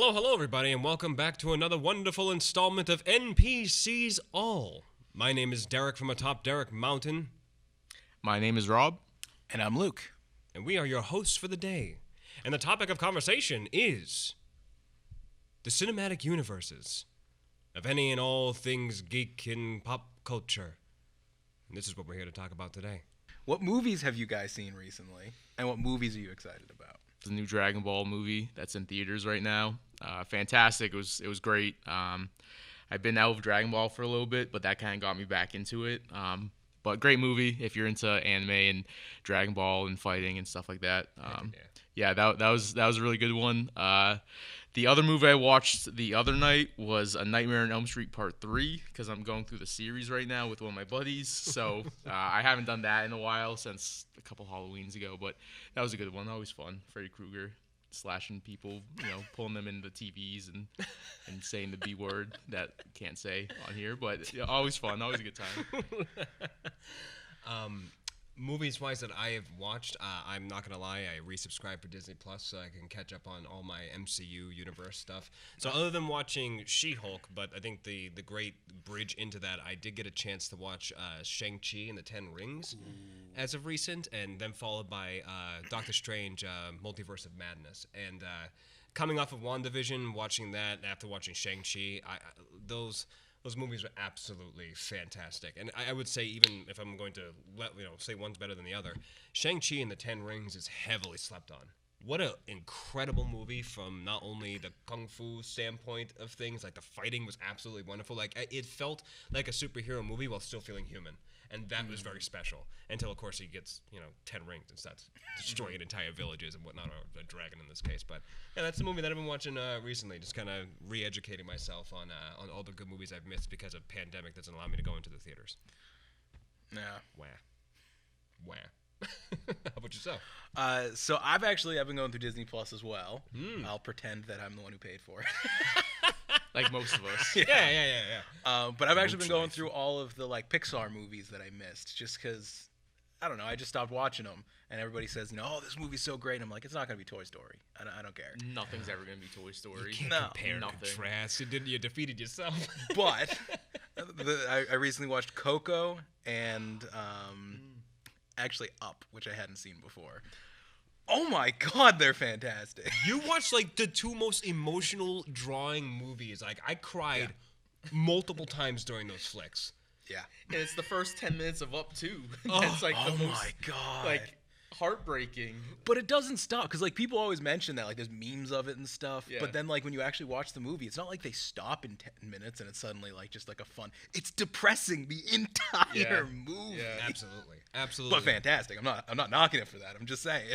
Hello, everybody, and welcome back to another wonderful installment of NPCs All. My name is Derek from AtopDerekMountain, My name is Rob. And I'm Luke. and we are your hosts for the day. And the topic of conversation is the cinematic universes of any and all things geek and pop culture. And this is what we're here to talk about today. What movies have you guys seen recently? And what movies are you excited about? The new Dragon Ball movie that's in theaters right now. Fantastic. It was great. I've been out of Dragon Ball for a little bit, but that kind of got me back into it. But great movie if you're into anime and Dragon Ball and fighting and stuff like that. That was a really good one. The other movie I watched the other night was A Nightmare on Elm Street Part 3 because I'm going through the series right now with one of my buddies. So I haven't done that in a while since a couple Halloweens ago, but that was a good one. Always fun. Freddy Krueger slashing people, pulling them into TVs and saying the B word that can't say on here, but always fun. Always a good time. Movies-wise that I have watched, I'm not going to lie, I resubscribed for Disney Plus so I can catch up on all my MCU universe stuff. So other than watching She-Hulk, but I think the great bridge into that, I did get a chance to watch Shang-Chi and the Ten Rings as of recent, and then followed by Doctor Strange, Multiverse of Madness. And coming off of WandaVision, watching that after watching Shang-Chi, those movies were absolutely fantastic. And I would say, even if I'm going to say one's better than the other, Shang-Chi and the Ten Rings is heavily slept on. What an incredible movie from not only the kung fu standpoint of things, like the fighting was absolutely wonderful. Like it felt like a superhero movie while still feeling human. And that was very special. Until, of course, he gets, 10 rings and starts destroying entire villages and whatnot, or a dragon in this case. But, yeah, that's the movie that I've been watching recently, just kind of re-educating myself on all the good movies I've missed because of pandemic doesn't allow me to go into the theaters. Yeah. Wah. How about yourself? So I've been going through Disney Plus as well. I'll pretend that I'm the one who paid for it. Like most of us. Yeah. But I've actually been going through all of the Pixar movies that I missed just because, I don't know, I just stopped watching them. And everybody says, oh, this movie's so great. And I'm like, it's not going to be Toy Story. I don't care. Nothing's ever going to be Toy Story. You can't compare and contrast. You defeated yourself. But I recently watched Coco and actually Up, which I hadn't seen before. Oh my God, they're fantastic. You watched the two most emotional drawing movies. I cried multiple times during those flicks. Yeah. And it's the first 10 minutes of Up 2. Oh, That's the most, my God. Heartbreaking. But it doesn't stop because people always mention that there's memes of it and stuff. Yeah. But then when you actually watch the movie, it's not like they stop in 10 minutes and it's suddenly just a fun. It's depressing the entire movie. Yeah, absolutely. But fantastic. I'm not knocking it for that. I'm just saying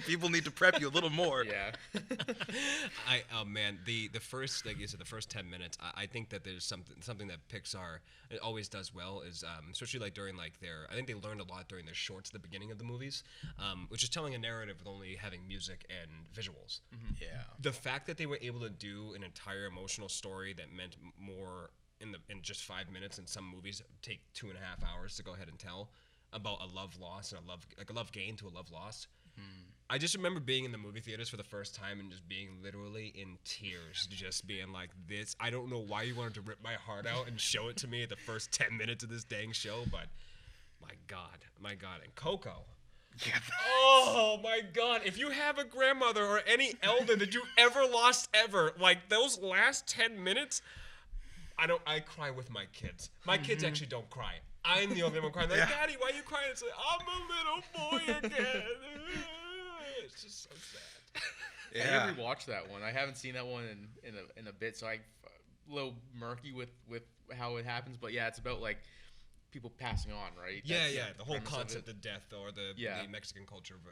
people need to prep you a little more. Yeah. The first, like you said, the first 10 minutes, I think that there's something that Pixar always does well is especially during their, I think they learned a lot during their shorts at the beginning of the movies. Which is telling a narrative with only having music and visuals. Mm-hmm. Yeah. The fact that they were able to do an entire emotional story that meant more in just 5 minutes, and some movies take 2.5 hours to go ahead and tell about a love lost and a love gained to a love lost. I just remember being in the movie theaters for the first time and just being literally in tears, just being like, this. I don't know why you wanted to rip my heart out and show it to me at the first 10 minutes of this dang show, but my God. And Coco. Yeah. Oh my God! If you have a grandmother or any elder that you ever lost ever, those last 10 minutes, I cry with my kids. My kids actually don't cry. I'm the only one crying. They're like, Daddy, why are you crying? It's like, I'm a little boy again. It's just so sad. Yeah. I never watched that one. I haven't seen that one in a bit, so I'm a little murky with how it happens. But yeah, it's about people passing on, right? That's the whole concept of death, or the Mexican culture of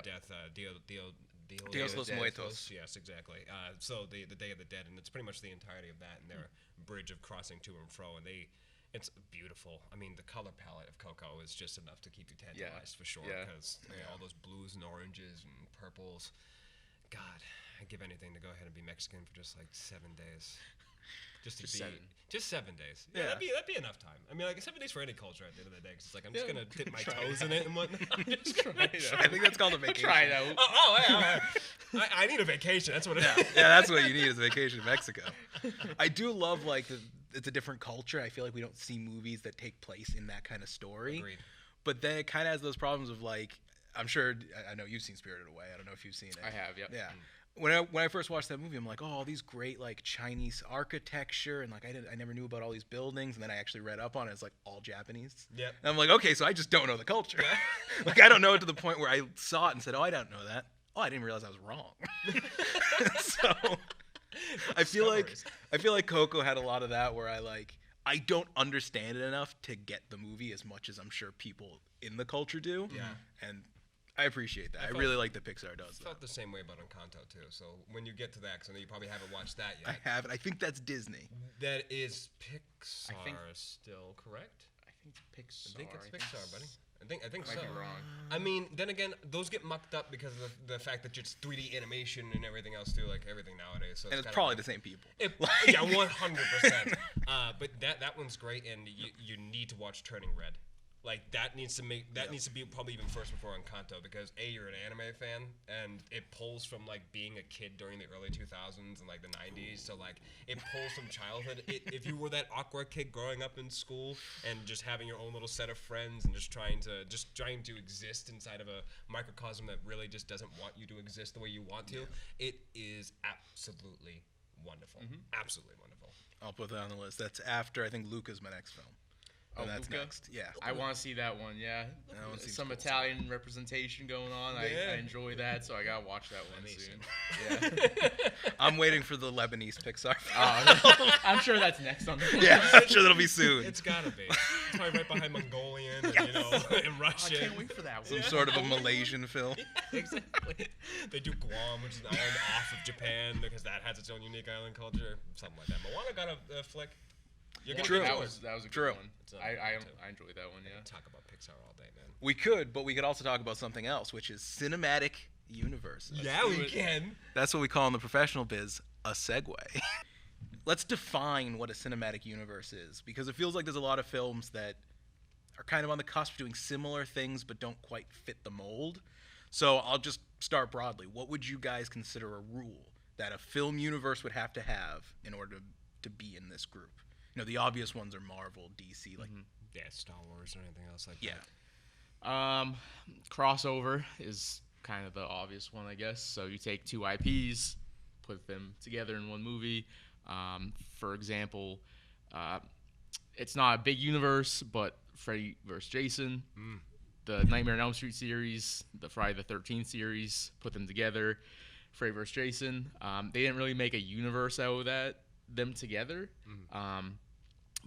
death. Dios los Muertos. Yes, exactly. So the Day of the Dead, and it's pretty much the entirety of that, and their bridge of crossing to and fro, and it's beautiful. I mean, the color palette of Coco is just enough to keep you tantalized for sure, because all those blues and oranges and purples. God, I'd give anything to go ahead and be Mexican for just 7 days. Just to Just be 7. just 7 days. Yeah, Yeah. that'd be enough time. I mean, like 7 days for any culture at the end of the day. 'Cause it's like I'm just Yeah, gonna dip my try toes it in it and whatnot. I'm just gonna I think that's called a vacation. Try it out. I need a vacation. That's what it is. Yeah, that's what you need is a vacation in Mexico. I do love like it's a different culture. I feel like we don't see movies that take place in that kind of story. Agreed. But then it kind of has those problems of like, I'm sure I know you've seen Spirited Away. I don't know if you've seen it. I have, yep. Yeah. When I first watched that movie, I'm like, oh, all these great like Chinese architecture, and like I never knew about all these buildings, and then I actually read up on it. It's like all Japanese. Yep. And I'm like, okay, so I just don't know the culture. Like I don't know it to the point where I saw it and said, oh, I don't know that. Oh, I didn't realize I was wrong. So I feel like Coco had a lot of that where I don't understand it enough to get the movie as much as I'm sure people in the culture do. Yeah. And I appreciate that. I really like that Pixar does that. Felt the same way about Encanto too. So when you get to that, because I know you probably haven't watched that I yet. haven't. I think that's Disney. That is Pixar think- still correct? I think it's Pixar. I think it's Pixar, buddy. I think I so. might be wrong. I mean, then again, those get mucked up because of the fact that it's 3D animation and everything else too, like everything nowadays. So And it's kinda probably like- the same people. Yeah, 100%. But that one's great, and you need to watch Turning Red. Like that needs to be probably even first before Encanto, because you're an anime fan, and it pulls from like being a kid during the early 2000s and like the 90s. So like it pulls from childhood. If you were that awkward kid growing up in school and just having your own little set of friends and just trying to exist inside of a microcosm that really just doesn't want you to exist the way you want to, it is absolutely wonderful. Absolutely wonderful. I'll put that on the list. That's after I think Luca's my next film. Oh, that's Luca? next. Yeah. I want to see that one. Yeah, That one seems some cool. Italian representation going on. Yeah. I enjoy that, so I gotta watch that one Amazing. soon. Yeah. I'm waiting for the Lebanese Pixar. I'm sure that's next on the list. Yeah, I'm sure that'll be soon. It's gotta be. It's probably right behind Mongolian and, and I Russian. can't wait for that one. Some sort of a Malaysian film. Exactly. They do Guam, which is an island off of Japan, because that has its own unique island culture. Something like that. Moana got a flick. You're gonna True. get That yours. was a good True. one. It's a- I enjoyed that one. Yeah. Talk about Pixar all day, man. We could, but we could also talk about something else, which is cinematic universes. Yeah, we can. That's what we call in the professional biz a segue. Let's define what a cinematic universe is, because it feels like there's a lot of films that are kind of on the cusp of doing similar things but don't quite fit the mold. So I'll just start broadly. What would you guys consider a rule that a film universe would have in order to be in this group? You know, the obvious ones are Marvel, DC, like Yeah, Star Wars or anything else like yeah. that. Crossover is kind of the obvious one, I guess. So you take two IPs, put them together in one movie. For example, it's not a big universe, but Freddy vs. Jason, the Nightmare on Elm Street series, the Friday the 13th series, put them together. Freddy vs. Jason. They didn't really make a universe out of them together,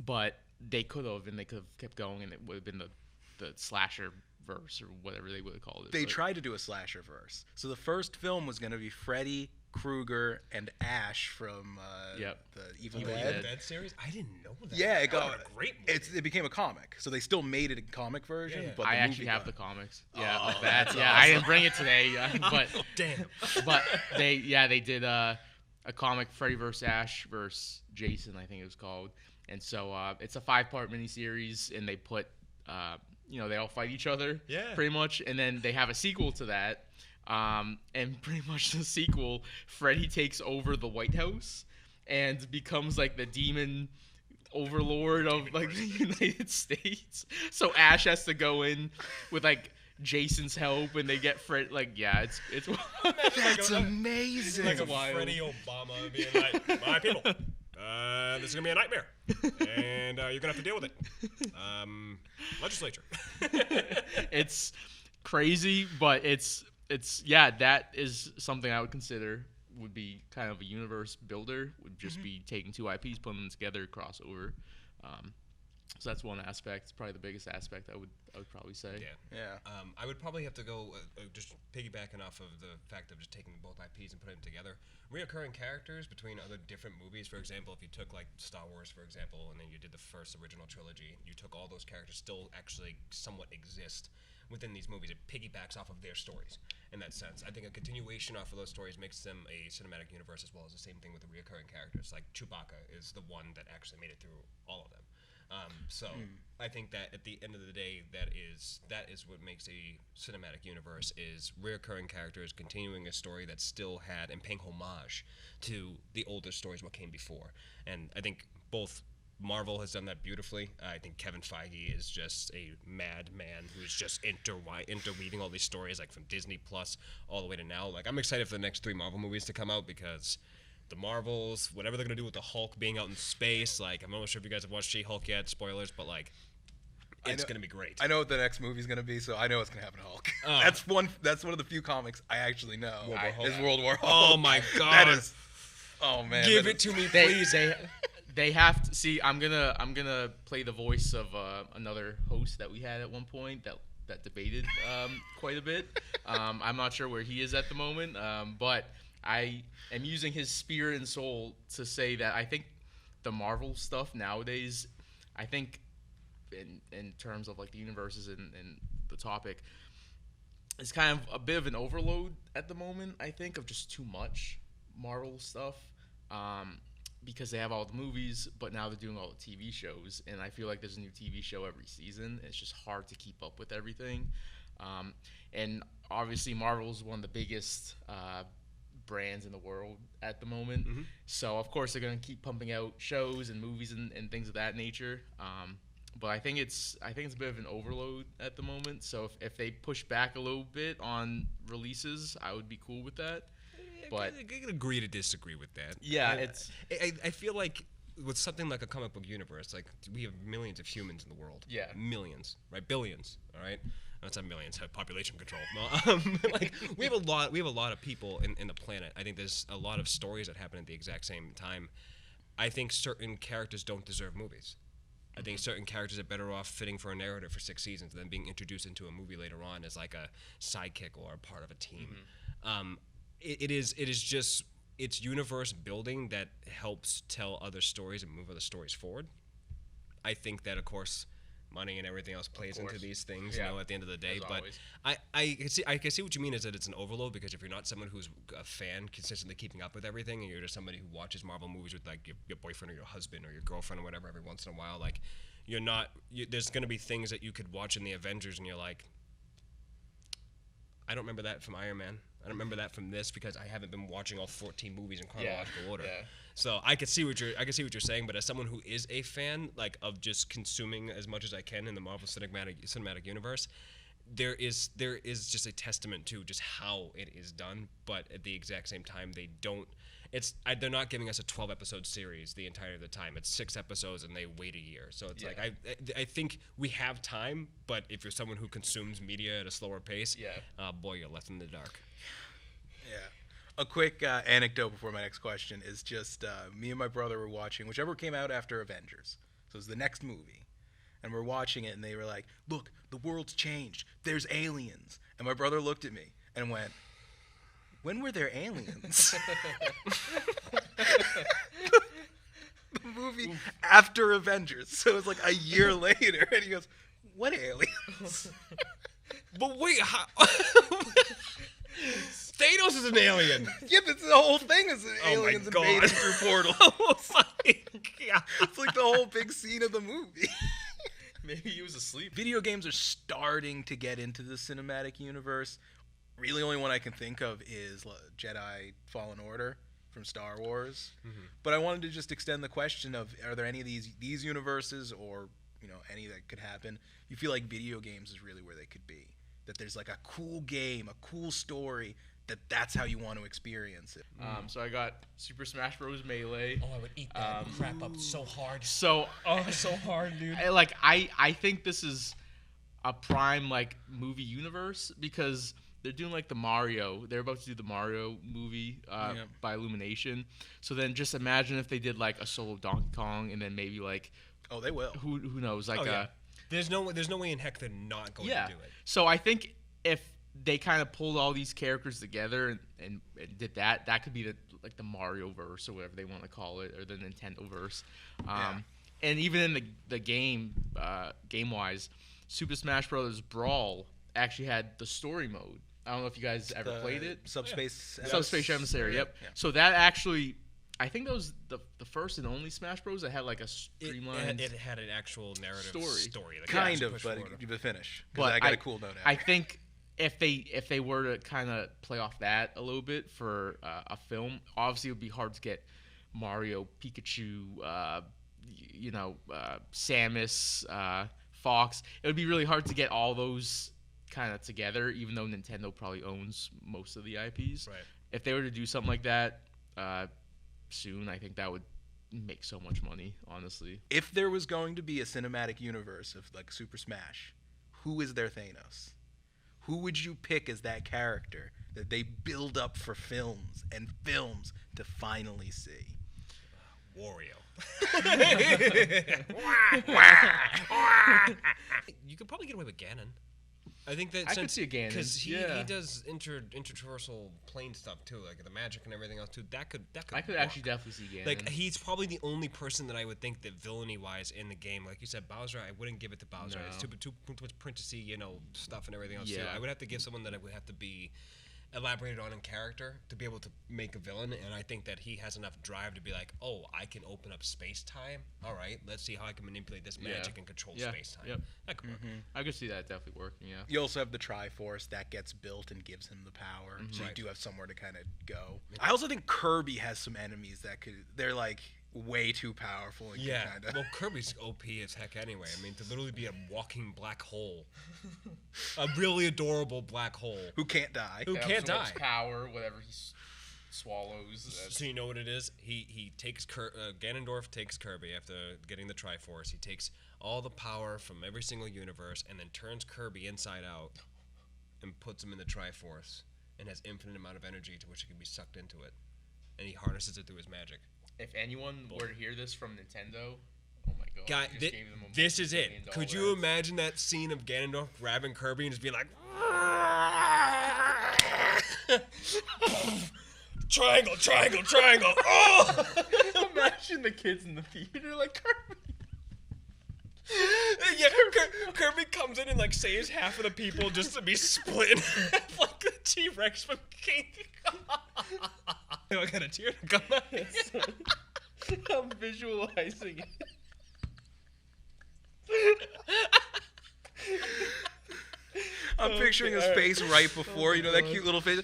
but they could have, and they could have kept going, and it would have been the slasher verse or whatever they would have called it. They But tried to do a slasher verse. So the first film was going to be Freddy Krueger and Ash from Yep. the Evil Evil Dead. Dead. That series? I didn't know that. Yeah, it got a great movie. it became a comic. So they still made it a comic version, Yeah. but I the actually movie have got- the comics. Yeah, Oh, of that. that's Yeah, I didn't bring it today, but Damn. but they did a comic, Freddy vs. Ash vs. Jason, I think it was called. And so it's a 5-part miniseries, and they put they all fight each other, Yeah. pretty much, and then they have a sequel to that. And pretty much the sequel, Freddy takes over the White House and becomes like the demon overlord of like the United States. So Ash has to go in with like Jason's help, and they get Fred. Like, yeah, it's That's amazing. Like a wild. Freddie Obama being like, my people, this is going to be a nightmare. And you're going to have to deal with it. Legislature. it's crazy, but it's yeah, that is something I would consider would be kind of a universe builder. Would just be taking two IPs, putting them together, crossover. So that's one aspect. It's probably the biggest aspect I would probably say. Yeah. I would probably have to go just piggybacking off of the fact of just taking both IPs and putting them together. Reoccurring characters between other different movies. For example, if you took like Star Wars, for example, and then you did the first original trilogy, you took all those characters still actually somewhat exist within these movies. It piggybacks off of their stories. in that sense. I think a continuation off of those stories makes them a cinematic universe, as well as the same thing with the recurring characters. Like Chewbacca is the one that actually made it through all of them. I think that at the end of the day, that is what makes a cinematic universe, is recurring characters continuing a story that still had and paying homage to the older stories, what came before. And I think both Marvel has done that beautifully. I think Kevin Feige is just a madman who's just interweaving all these stories, like from Disney Plus all the way to now. Like, I'm excited for the next 3 Marvel movies to come out, because the Marvels, whatever they're gonna do with the Hulk being out in space, like, I'm not sure if you guys have watched She-Hulk yet, spoilers, but like, it's gonna be great. I know what the next movie's gonna be, so I know what's gonna happen to Hulk. Oh. That's one of the few comics I actually know. Is World War Oh Hulk. my god! That is. Oh man. Give it to me, please. They have to see. I'm gonna play the voice of another host that we had at one point that debated quite a bit. I'm not sure where he is at the moment, but I am using his spirit and soul to say that I think the Marvel stuff nowadays, I think in terms of like the universes and the topic, is kind of a bit of an overload at the moment, I think, of just too much Marvel stuff. Because they have all the movies, but now they're doing all the TV shows, and I feel like there's a new TV show every season. It's just hard to keep up with everything. And obviously Marvel's one of the biggest brands in the world at the moment. Mm-hmm. So of course they're going to keep pumping out shows and movies and things of that nature. But I think it's a bit of an overload at the moment. So if they push back a little bit on releases, I would be cool with that. But I can agree to disagree with that. Yeah, I feel like with something like a comic book universe, like, we have millions of humans in the world. Yeah, millions, right? Billions. All right, that's not millions. Have population control. Like, we have a lot of people in the planet. I think there's a lot of stories that happen at the exact same time. I think certain characters don't deserve movies. I think certain characters are better off fitting for a narrative for 6 seasons than being introduced into a movie later on as like a sidekick or a part of a team. Mm-hmm. It is just, it's universe building that helps tell other stories and move other stories forward. I think that, of course, money and everything else plays into these things, yeah, you know, at the end of the day. But always. I can see what you mean, is that it's an overload, because if you're not someone who's a fan consistently keeping up with everything, and you're just somebody who watches Marvel movies with like your boyfriend or your husband or your girlfriend or whatever every once in a while, like, there's going to be things that you could watch in the Avengers and you're like, I don't remember that from Iron Man. I don't remember that from this, because I haven't been watching all 14 movies in chronological order. Yeah. So I can see what you're saying, but as someone who is a fan, like, of just consuming as much as I can in the Marvel cinematic universe, there is just a testament to just how it is done. But at the exact same time, they're not giving us a 12-episode series the entire of the time. It's 6 episodes and they wait a year. So it's like, I think we have time, but if you're someone who consumes media at a slower pace, boy, you're left in the dark. Yeah. A quick anecdote before my next question is just me and my brother were watching whichever came out after Avengers. So it was the next movie. And we're watching it, and they were like, look, the world's changed. There's aliens. And my brother looked at me and went, when were there aliens? The movie after Avengers. So it was like a year later. And he goes, what aliens? But wait, how... Thanos is an alien. Yeah, but the whole thing is aliens invading through portals. It's like the whole big scene of the movie. Maybe he was asleep. Video games are starting to get into the cinematic universe. Really, only one I can think of is Jedi Fallen Order from Star Wars. Mm-hmm. But I wanted to just extend the question of, are there any of these universes, or, you know, any that could happen? You feel like video games is really where they could be. That there's like a cool game, a cool story, that's how you want to experience it. So I got Super Smash Bros. Melee. Oh, I would eat that crap up so hard. So hard, dude. I think this is a prime like movie universe, because they're doing like the Mario. They're about to do the Mario movie by Illumination. So then just imagine if they did like a solo Donkey Kong, and then maybe like, oh, they will. Who knows? Like there's no way in heck they're not going to do it. So I think if they kind of pulled all these characters together and did that could be the Mario verse, or whatever they want to call it, or the Nintendo verse. And even in the game wise, Super Smash Bros. Brawl actually had the story mode. I don't know if you guys ever played it. Subspace. Subspace Emissary. Yep. Yeah. So that actually, I think that was the first and only Smash Bros. That had like a streamlined. It had an actual narrative story. Like Kind of, but give it a finish. But I got a cool note. I think if they were to kind of play off that a little bit for a film, obviously it would be hard to get Mario, Pikachu, Samus, Fox. It would be really hard to get all those kind of together, even though Nintendo probably owns most of the IPs. Right. If they were to do something like that soon, I think that would make so much money, honestly. If there was going to be a cinematic universe of like Super Smash, who is their Thanos? Who would you pick as that character that they build up for films and films to finally see? Wario. You could probably get away with Ganon. I think that I could see a Ganon because he does intertraversal plane stuff too, like the magic and everything else too. That could I could work. actually definitely see Ganon. Like he's probably the only person that I would think that villainy wise in the game, like you said, Bowser. I wouldn't give it to Bowser. No. It's too much princessy, stuff and everything else too. Yeah. I would have to give someone that I would have to be elaborated on in character to be able to make a villain, and I think that he has enough drive to be like, oh, I can open up space time. All right, let's see how I can manipulate this magic and control space time. Yep. That could work. I could see that definitely working. Yeah. You also have the Triforce that gets built and gives him the power, so you Right. do have somewhere to kind of go. I also think Kirby has some enemies they're like way too powerful. And Yeah. Kind of. Well, Kirby's OP as heck anyway. I mean, to literally be a walking black hole, a really adorable black hole. Who can't die? Who can't die? Power, whatever he swallows. So you know what it is? He takes Ganondorf takes Kirby after getting the Triforce. He takes all the power from every single universe and then turns Kirby inside out and puts him in the Triforce and has infinite amount of energy to which he can be sucked into it, and he harnesses it through his magic. If anyone were to hear this from Nintendo, oh my god! Guy, I just gave them a this is it. $1 Could million. you imagine that scene of Ganondorf grabbing Kirby and just being like, triangle, triangle, triangle. Oh! Imagine the kids in the theater like Kirby. Yeah, Kirby comes in and like saves half of the people just to be split in half like the T-Rex from King Kong. I got a tear to come out. I'm visualizing it. I'm picturing his face right before, that cute little face.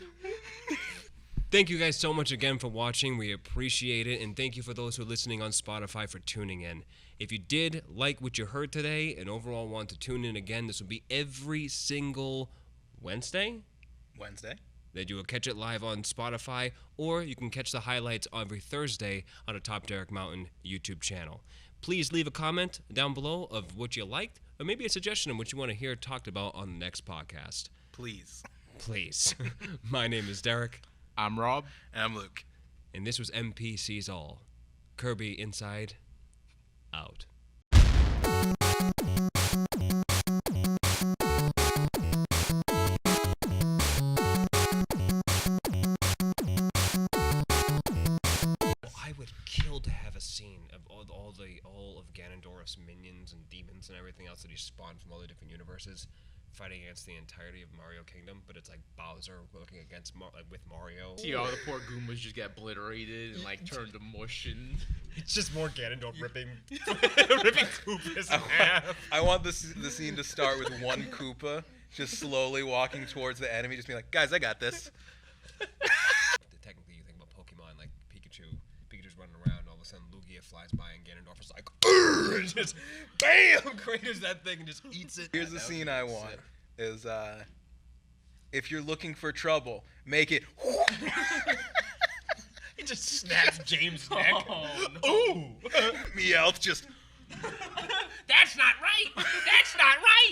Thank you guys so much again for watching. We appreciate it. And thank you for those who are listening on Spotify for tuning in. If you did like what you heard today and overall want to tune in again, this will be every single Wednesday that you will catch it live on Spotify, or you can catch the highlights every Thursday on AtopDerekMountain YouTube channel. Please leave a comment down below of what you liked, or maybe a suggestion of what you want to hear talked about on the next podcast. Please. My name is Derek. I'm Rob. And I'm Luke. And this was NPCs All. Kirby Inside Out. I would kill to have a scene of all of Ganondorf's minions and demons and everything else that he spawned from all the different universes, fighting against the entirety of Mario Kingdom, but it's like Bowser working against with Mario. See all the poor Goombas just get obliterated and like turned to mush, and It's just more Ganondorf ripping Koopas in half. I want the scene to start with one Koopa just slowly walking towards the enemy, just being like, guys, I got this. Technically, you think about Pokemon like Pikachu's running around, all of a sudden Lugia flies by and Ganondorf is like, and just BAM! Craters that thing and just eats it. Here's the scene I want is if you're looking for trouble, make it He just snaps James' neck. Oh, no. Ooh! Meowth just That's not right! That's not right!